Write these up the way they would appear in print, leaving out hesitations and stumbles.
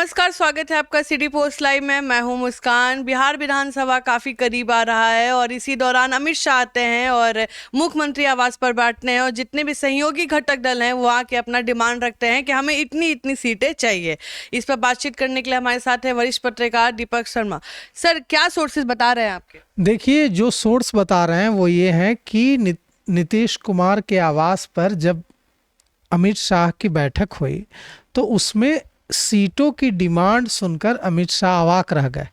नमस्कार, स्वागत है आपका सिटी पोस्ट लाइव में। मैं हूं मुस्कान। बिहार विधानसभा काफ़ी करीब आ रहा है और इसी दौरान अमित शाह आते हैं और मुख्यमंत्री आवास पर बैठते हैं और जितने भी सहयोगी घटक दल हैं वो आके अपना डिमांड रखते हैं कि हमें इतनी इतनी सीटें चाहिए। इस पर बातचीत करने के लिए हमारे साथ है वरिष्ठ पत्रकार दीपक शर्मा। सर, क्या सोर्सेज बता रहे हैं आपके? देखिए, जो सोर्स बता रहे हैं वो ये है कि नीतीश कुमार के आवास पर जब अमित शाह की बैठक हुई तो उसमें सीटों की डिमांड सुनकर अमित शाह अवाक रह गए।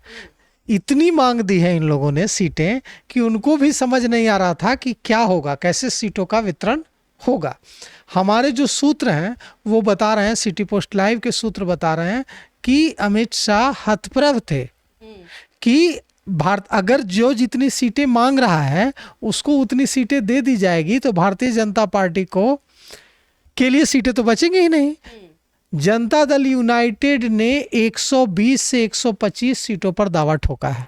इतनी मांग दी है इन लोगों ने सीटें कि उनको भी समझ नहीं आ रहा था कि क्या होगा, कैसे सीटों का वितरण होगा। हमारे जो सूत्र हैं वो बता रहे हैं, सिटी पोस्ट लाइव के सूत्र बता रहे हैं कि अमित शाह हतप्रभ थे कि भारत अगर जो जितनी सीटें मांग रहा है उसको उतनी सीटें दे दी जाएगी तो भारतीय जनता पार्टी को के लिए सीटें तो बचेंगी ही नहीं। जनता दल यूनाइटेड ने 120 से 125 सीटों पर दावा ठोका है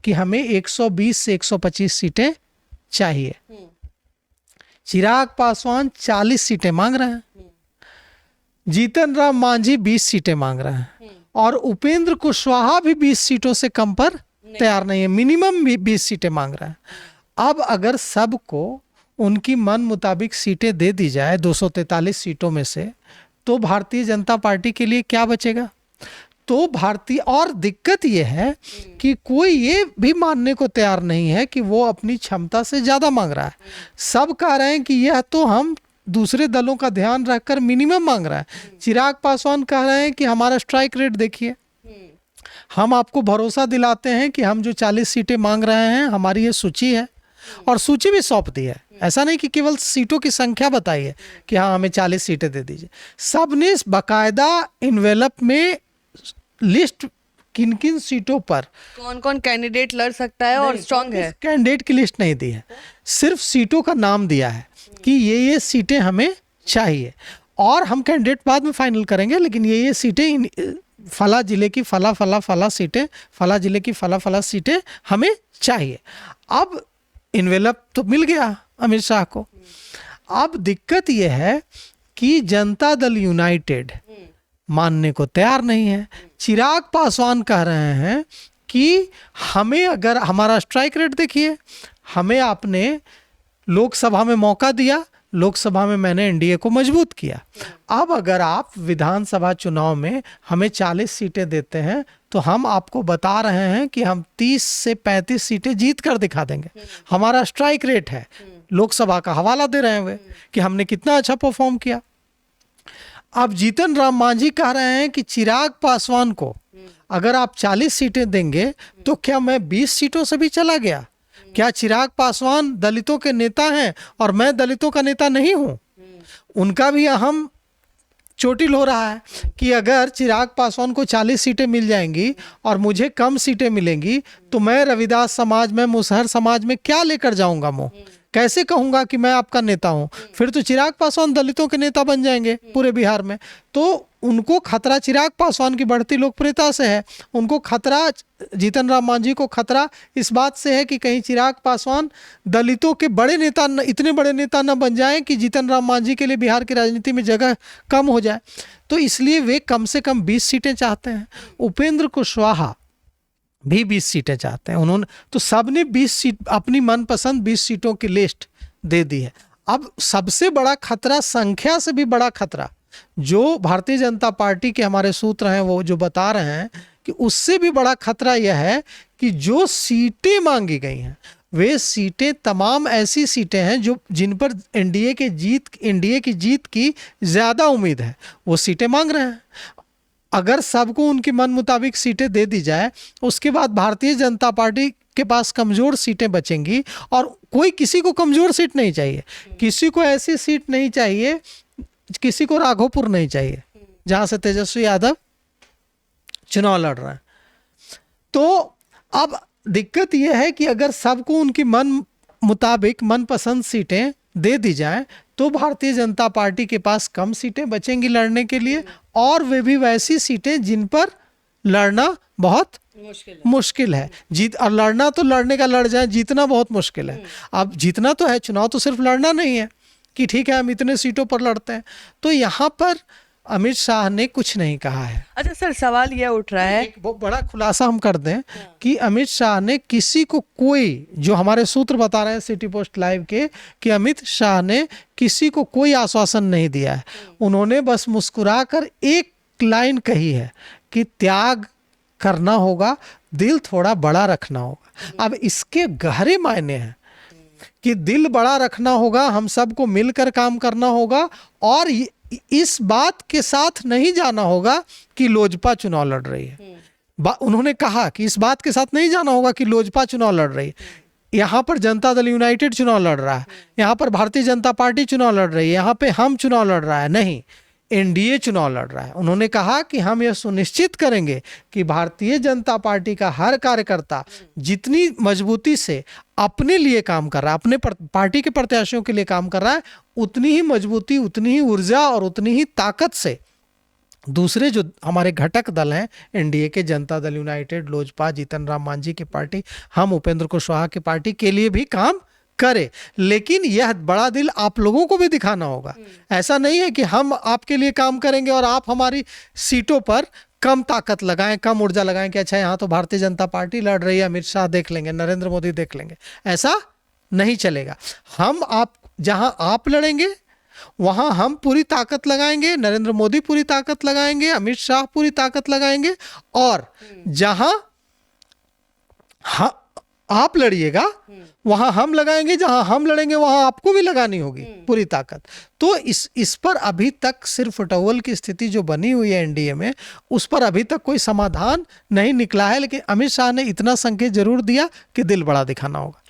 कि हमें 120 से 125 सीटें चाहिए। चिराग पासवान 40 सीटें मांग रहे हैं, जीतन राम मांझी 20 सीटें मांग रहे हैं और उपेंद्र कुशवाहा भी 20 सीटों से कम पर तैयार नहीं है, मिनिमम भी 20 सीटें मांग रहे हैं। अब अगर सबको उनकी मन मुताबिक सीटें दे दी जाए 243 सीटों में से, तो भारतीय जनता पार्टी के लिए क्या बचेगा? तो और दिक्कत यह है कि कोई ये भी मानने को तैयार नहीं है कि वो अपनी क्षमता से ज्यादा मांग रहा है। सब कह रहे हैं कि यह तो हम दूसरे दलों का ध्यान रखकर मिनिमम मांग रहा है। चिराग पासवान कह रहे हैं कि हमारा स्ट्राइक रेट देखिए, हम आपको भरोसा दिलाते हैं कि हम जो 40 सीटें मांग रहे हैं हमारी ये सूची है और सूची भी सौंप दी है। ऐसा नहीं कि केवल सीटों की संख्या बताई है कि हाँ हमें 40 सीटें दे दीजिए। सबने बाकायदा इन्वेलप में लिस्ट किन किन सीटों पर कौन कौन कैंडिडेट लड़ सकता है और स्ट्रांग है, कैंडिडेट की लिस्ट नहीं दी है, सिर्फ सीटों का नाम दिया है कि ये सीटें हमें चाहिए और हम कैंडिडेट बाद में फाइनल करेंगे, लेकिन ये सीटें फला जिले की फला सीटें, फला जिले की फला सीटें हमें चाहिए। अब इन्वेलप तो मिल गया अमित शाह को। अब दिक्कत यह है कि जनता दल यूनाइटेड मानने को तैयार नहीं है। चिराग पासवान कह रहे हैं कि हमें, अगर हमारा स्ट्राइक रेट देखिए, हमें आपने लोकसभा में मौका दिया, लोकसभा में मैंने एनडीए को मजबूत किया। अब अगर आप विधानसभा चुनाव में हमें 40 सीटें देते हैं तो हम आपको बता रहे हैं कि हम 30 से 35 सीटें जीत कर दिखा देंगे। हमारा स्ट्राइक रेट है, लोकसभा का हवाला दे रहे हैं वे कि हमने कितना अच्छा परफॉर्म किया। अब जीतन राम मांझी कह रहे हैं कि चिराग पासवान को अगर आप 40 सीटें देंगे तो क्या मैं 20 सीटों से भी चला गया? क्या चिराग पासवान दलितों के नेता हैं और मैं दलितों का नेता नहीं हूं? उनका भी अहम चोटिल हो रहा है कि अगर चिराग पासवान को 40 सीटें मिल जाएंगी और मुझे कम सीटें मिलेंगी तो मैं रविदास समाज में, मुसहर समाज में क्या लेकर जाऊंगा मुंह? कैसे कहूंगा कि मैं आपका नेता हूं? फिर तो चिराग पासवान दलितों के नेता बन जाएंगे पूरे बिहार में। तो उनको खतरा चिराग पासवान की बढ़ती लोकप्रियता से है, उनको खतरा, जीतन राम मांझी को खतरा इस बात से है कि कहीं चिराग पासवान दलितों के बड़े नेता, इतने बड़े नेता न बन जाएं कि जीतन राम मांझी के लिए बिहार की राजनीति में जगह कम हो जाए। तो इसलिए वे कम से कम 20 सीटें चाहते हैं। उपेंद्र कुशवाहा भी 20 सीटें चाहते हैं। उन्होंने तो सबने 20 सीट, अपनी मनपसंद 20 सीटों की लिस्ट दे दी है। अब सबसे बड़ा खतरा, संख्या से भी बड़ा खतरा, जो भारतीय जनता पार्टी के हमारे सूत्र हैं वो जो बता रहे हैं कि उससे भी बड़ा खतरा यह है कि जो सीटें मांगी गई हैं वे सीटें तमाम ऐसी सीटें हैं जो जिन पर एनडीए की जीत की ज्यादा उम्मीद है, वो सीटें मांग रहे हैं। अगर सबको उनकी मन मुताबिक सीटें दे दी जाए उसके बाद भारतीय जनता पार्टी के पास कमजोर सीटें बचेंगी और कोई, किसी को कमजोर सीट नहीं चाहिए, किसी को ऐसी सीट नहीं चाहिए, किसी को राघोपुर नहीं चाहिए जहां से तेजस्वी यादव चुनाव लड़ रहे हैं। तो अब दिक्कत यह है कि अगर सबको उनकी मन मुताबिक मनपसंद सीटें दे दी जाएं तो भारतीय जनता पार्टी के पास कम सीटें बचेंगी लड़ने के लिए, और वे भी वैसी सीटें जिन पर लड़ना बहुत मुश्किल है। जीत और लड़ना तो लड़ने का लड़ जाए, जीतना बहुत मुश्किल है। अब जीतना तो है, चुनाव तो सिर्फ लड़ना नहीं है कि ठीक है हम इतने सीटों पर लड़ते हैं। तो यहाँ पर अमित शाह ने कुछ नहीं कहा है। अच्छा सर, सवाल यह उठ रहा है, एक बहुत बड़ा खुलासा हम कर दें कि अमित शाह ने किसी को कोई, जो हमारे सूत्र बता रहे हैं सिटी पोस्ट लाइव के, कि अमित शाह ने किसी को कोई आश्वासन नहीं दिया है। उन्होंने बस मुस्कुराकर एक लाइन कही है कि त्याग करना होगा, दिल थोड़ा बड़ा रखना होगा। अब इसके गहरे मायने हैं कि दिल बड़ा रखना होगा, हम सबको मिलकर काम करना होगा, और इस बात के साथ नहीं जाना होगा कि लोजपा चुनाव लड़ रही है। उन्होंने कहा कि इस बात के साथ नहीं जाना होगा कि लोजपा चुनाव लड़ रही है। यहाँ पर जनता दल यूनाइटेड चुनाव लड़ रहा है, यहाँ पर भारतीय जनता पार्टी चुनाव लड़ रही है, यहाँ पे हम चुनाव लड़ रहा है, नहीं, एनडीए चुनाव लड़ रहा है। उन्होंने कहा कि हम यह सुनिश्चित करेंगे कि भारतीय जनता पार्टी का हर कार्यकर्ता जितनी मजबूती से अपने लिए काम कर रहा है, अपने पार्टी के प्रत्याशियों के लिए काम कर रहा है, उतनी ही मजबूती, उतनी ही ऊर्जा और उतनी ही ताकत से दूसरे जो हमारे घटक दल हैं एनडीए के, जनता दल यूनाइटेड, लोजपा, जीतन राम मांझी की पार्टी, हम उपेंद्र कुशवाहा की पार्टी के लिए भी काम करे। लेकिन यह बड़ा दिल आप लोगों को भी दिखाना होगा। ऐसा नहीं है कि हम आपके लिए काम करेंगे और आप हमारी सीटों पर कम ताकत लगाएं, कम ऊर्जा लगाएं कि अच्छा यहाँ तो भारतीय जनता पार्टी लड़ रही है, अमित शाह देख लेंगे, नरेंद्र मोदी देख लेंगे। ऐसा नहीं चलेगा। हम आप जहां आप लड़ेंगे वहां हम पूरी ताकत लगाएंगे, नरेंद्र मोदी पूरी ताकत लगाएंगे, अमित शाह पूरी ताकत लगाएंगे, और जहां आप लड़िएगा वहां हम लगाएंगे, जहां हम लड़ेंगे वहां आपको भी लगानी होगी पूरी ताकत। तो इस पर अभी तक सिर्फ टॉवल की स्थिति जो बनी हुई है एनडीए में, उस पर अभी तक कोई समाधान नहीं निकला है। लेकिन अमित शाह ने इतना संकेत जरूर दिया कि दिल बड़ा दिखाना होगा।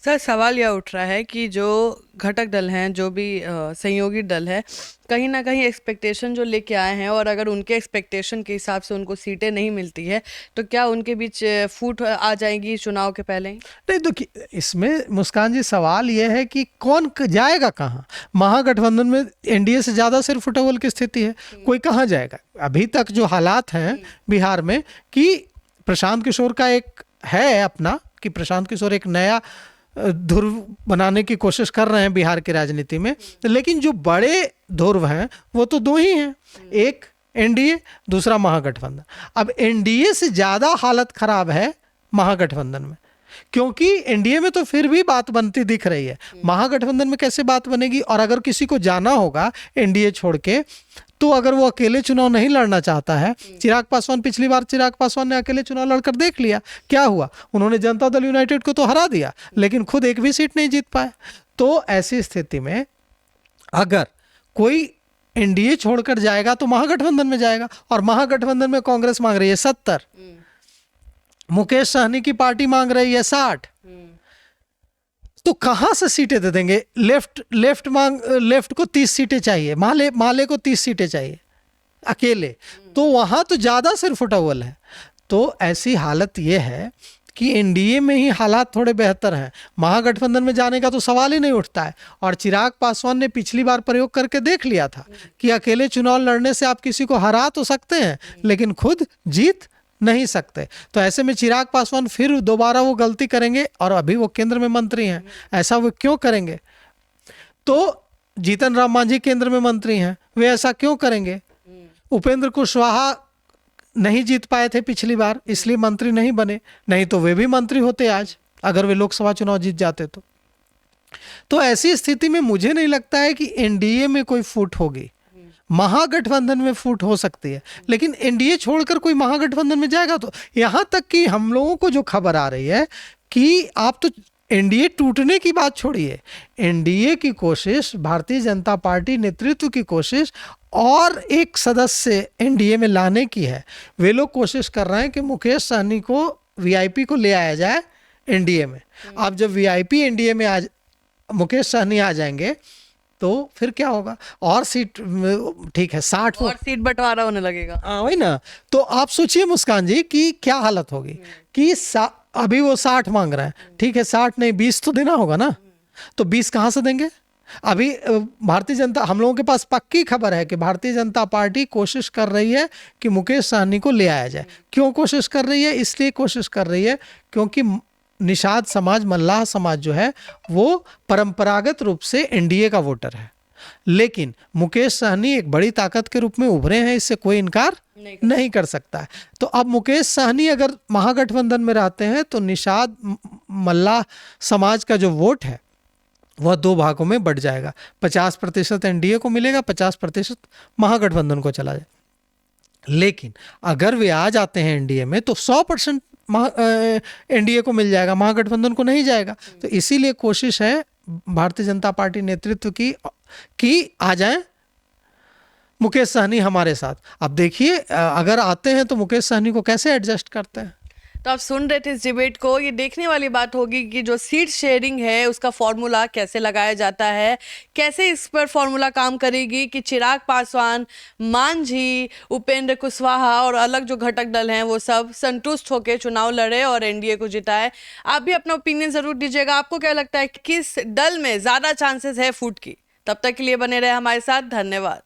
सर, सवाल यह उठ रहा है कि जो घटक दल हैं, जो भी सहयोगी दल है, कहीं ना कहीं एक्सपेक्टेशन जो लेके आए हैं, और अगर उनके एक्सपेक्टेशन के हिसाब से उनको सीटें नहीं मिलती है तो क्या उनके बीच फूट आ जाएगी चुनाव के पहले ही? नहीं, देखिए इसमें मुस्कान जी सवाल यह है कि कौन जाएगा कहाँ। महागठबंधन में एनडीए से ज़्यादा सिर्फ टॉवल की स्थिति है, कोई कहाँ जाएगा। अभी तक जो हालात हैं बिहार में कि प्रशांत किशोर का एक है अपना, कि प्रशांत किशोर एक नया ध्रुव बनाने की कोशिश कर रहे हैं बिहार की राजनीति में, लेकिन जो बड़े ध्रुव हैं वो तो दो ही हैं, एक एनडीए, दूसरा महागठबंधन। अब एनडीए से ज़्यादा हालत खराब है महागठबंधन में, क्योंकि एनडीए में तो फिर भी बात बनती दिख रही है, महागठबंधन में कैसे बात बनेगी। और अगर किसी को जाना होगा एनडीए छोड़ के, तो अगर वो अकेले चुनाव नहीं लड़ना चाहता है, चिराग पासवान, पिछली बार चिराग पासवान ने अकेले चुनाव लड़कर देख लिया, क्या हुआ, उन्होंने जनता दल यूनाइटेड को तो हरा दिया, लेकिन खुद एक भी सीट नहीं जीत पाए। तो ऐसी स्थिति में अगर कोई एनडीए छोड़कर जाएगा तो महागठबंधन में जाएगा, और महागठबंधन में कांग्रेस मांग रही है 70, मुकेश सहनी की पार्टी मांग रही है 60, तो कहां से सीटें दे देंगे। लेफ्ट को 30 सीटें चाहिए, माले को 30 सीटें चाहिए अकेले, तो वहां तो ज्यादा सिर्फ टॉवल है। तो ऐसी हालत यह है कि एनडीए में ही हालात थोड़े बेहतर हैं, महागठबंधन में जाने का तो सवाल ही नहीं उठता है। और चिराग पासवान ने पिछली बार प्रयोग करके देख लिया था कि अकेले चुनाव लड़ने से आप किसी को हरा तो सकते हैं लेकिन खुद जीत नहीं सकते। तो ऐसे में चिराग पासवान फिर दोबारा वो गलती करेंगे, और अभी वो केंद्र में मंत्री हैं, ऐसा वो क्यों करेंगे। तो जीतन राम मांझी केंद्र में मंत्री हैं, वे ऐसा क्यों करेंगे। उपेंद्र कुशवाहा नहीं जीत पाए थे पिछली बार, इसलिए मंत्री नहीं बने, नहीं तो वे भी मंत्री होते आज, अगर वे लोकसभा चुनाव जीत जाते तो। तो ऐसी स्थिति में मुझे नहीं लगता है कि एनडीए में कोई फूट होगी, महागठबंधन में फूट हो सकती है, लेकिन एनडीए छोड़कर कोई महागठबंधन में जाएगा तो। यहां तक कि हम लोगों को जो खबर आ रही है कि आप तो एनडीए टूटने की बात छोड़िए, एनडीए की कोशिश, भारतीय जनता पार्टी नेतृत्व की कोशिश और एक सदस्य एनडीए में लाने की है। वे लोग कोशिश कर रहे हैं कि मुकेश सहनी को वीआईपी को ले आया जाए एनडीए में। अब जब वीआईपी एनडीए में मुकेश सहनी आ जाएंगे तो फिर क्या होगा, और सीट, ठीक है 60 और सीट बंटवारा होने लगेगा। हाँ वही ना। तो आप सोचिए मुस्कान जी कि क्या हालत होगी कि अभी वो 60 मांग रहे हैं, ठीक है 60 नहीं 20 तो देना होगा ना, तो 20 कहाँ से देंगे। अभी भारतीय जनता, हम लोगों के पास पक्की खबर है कि भारतीय जनता पार्टी कोशिश कर रही है कि मुकेश सहनी को ले आया जाए। क्यों कोशिश कर रही है, इसलिए कोशिश कर रही है क्योंकि निषाद समाज, मल्लाह समाज जो है वो परंपरागत रूप से एनडीए का वोटर है, लेकिन मुकेश सहनी एक बड़ी ताकत के रूप में उभरे हैं, इससे कोई इनकार नहीं कर सकता है। तो अब मुकेश सहनी अगर महागठबंधन में रहते हैं तो निषाद मल्लाह समाज का जो वोट है वह 2 भागों में बढ़ जाएगा, 50% एनडीए को मिलेगा, 50% महागठबंधन को चला जाए। लेकिन अगर वे आ जाते हैं एनडीए में तो 100% एनडीए को मिल जाएगा, महागठबंधन को नहीं जाएगा। तो इसीलिए कोशिश है भारतीय जनता पार्टी नेतृत्व की कि आ जाएं मुकेश सहनी हमारे साथ। अब देखिए अगर आते हैं तो मुकेश सहनी को कैसे एडजस्ट करते हैं। तो आप सुन रहे थे इस डिबेट को, ये देखने वाली बात होगी कि जो सीट शेयरिंग है उसका फॉर्मूला कैसे लगाया जाता है, कैसे इस पर फॉर्मूला काम करेगी कि चिराग पासवान, मांझी, उपेंद्र कुशवाहा और अलग जो घटक दल हैं वो सब संतुष्ट होकर चुनाव लड़े और एनडीए को जिताए। आप भी अपना ओपिनियन जरूर दीजिएगा, आपको क्या लगता है किस दल में ज़्यादा चांसेस है फूट की। तब तक के लिए बने रहे हमारे साथ, धन्यवाद।